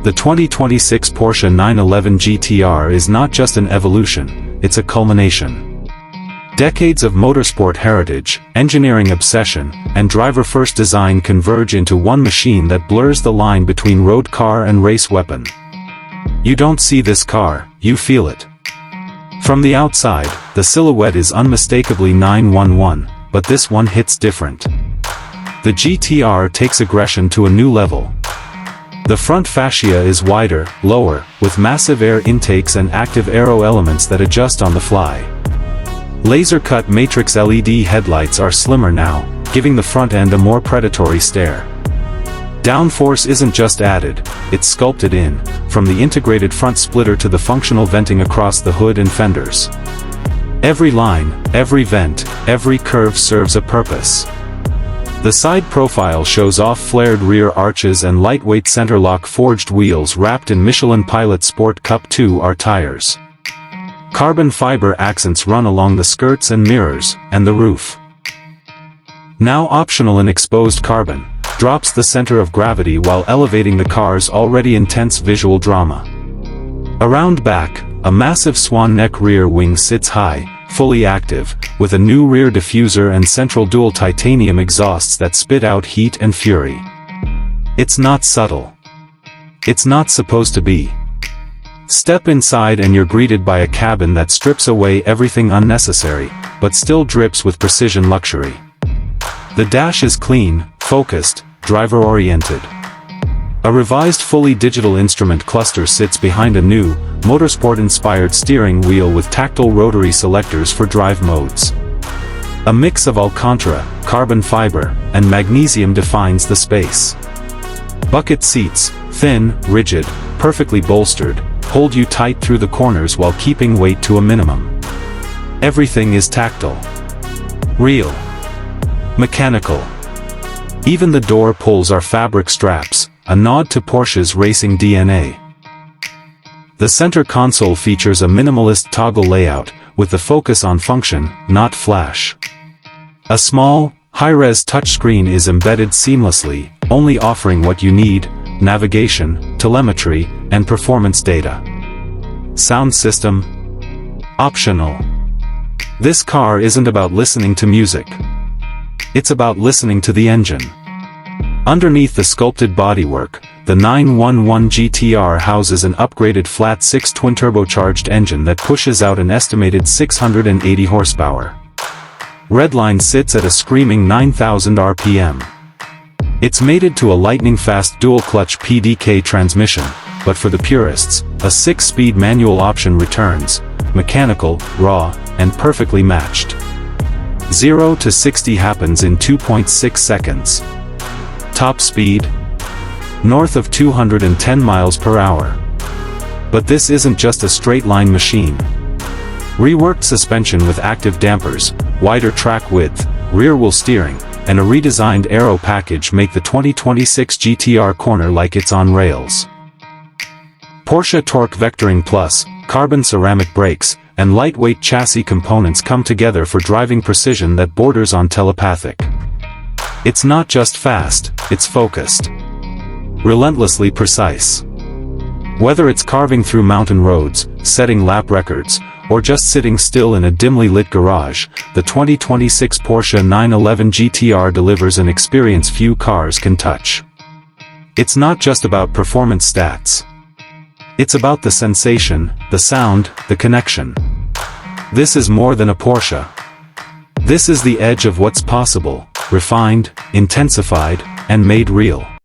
The 2026 Porsche 911 GTR is not just an evolution, it's a culmination. Decades of motorsport heritage, engineering obsession, and driver-first design converge into one machine that blurs the line between road car and race weapon. You don't see this car, you feel it. From the outside, the silhouette is unmistakably 911, but this one hits different. The GTR takes aggression to a new level. The front fascia is wider, lower, with massive air intakes and active aero elements that adjust on the fly. Laser-cut matrix LED headlights are slimmer now, giving the front end a more predatory stare. Downforce isn't just added, it's sculpted in, from the integrated front splitter to the functional venting across the hood and fenders. Every line, every vent, every curve serves a purpose. The side profile shows off flared rear arches and lightweight center-lock forged wheels wrapped in Michelin Pilot Sport Cup 2R tires. Carbon fiber accents run along the skirts and mirrors, and the roof. Now optional in exposed carbon, drops the center of gravity while elevating the car's already intense visual drama. Around back, a massive swan neck rear wing sits high, fully active, with a new rear diffuser and central dual titanium exhausts that spit out heat and fury. It's not subtle. It's not supposed to be. Step inside and you're greeted by a cabin that strips away everything unnecessary, but still drips with precision luxury. The dash is clean, focused, driver-oriented. A revised fully digital instrument cluster sits behind a new, motorsport-inspired steering wheel with tactile rotary selectors for drive modes. A mix of Alcantara, carbon fiber, and magnesium defines the space. Bucket seats, thin, rigid, perfectly bolstered, hold you tight through the corners while keeping weight to a minimum. Everything is tactile. Real. Mechanical. Even the door pulls are fabric straps, a nod to Porsche's racing DNA. The center console features a minimalist toggle layout, with the focus on function, not flash. A small, high-res touchscreen is embedded seamlessly, only offering what you need: navigation, telemetry, and performance data. Sound system? Optional. This car isn't about listening to music. It's about listening to the engine. Underneath the sculpted bodywork, the 911 GTR houses an upgraded flat-six twin-turbocharged engine that pushes out an estimated 680 horsepower. Redline sits at a screaming 9,000 RPM. It's mated to a lightning-fast dual-clutch PDK transmission, but for the purists, a 6-speed manual option returns, mechanical, raw, and perfectly matched. 0 to 60 happens in 2.6 seconds. Top speed? North of 210 miles per hour. But this isn't just a straight-line machine. Reworked suspension with active dampers, wider track width, rear-wheel steering, and a redesigned aero package make the 2026 GTR corner like it's on rails. Porsche Torque Vectoring Plus, carbon ceramic brakes, and lightweight chassis components come together for driving precision that borders on telepathic. It's not just fast, it's focused. Relentlessly precise. Whether it's carving through mountain roads, setting lap records, or just sitting still in a dimly lit garage, the 2026 Porsche 911 GTR delivers an experience few cars can touch. It's not just about performance stats. It's about the sensation, the sound, the connection. This is more than a Porsche. This is the edge of what's possible, refined, intensified, and made real.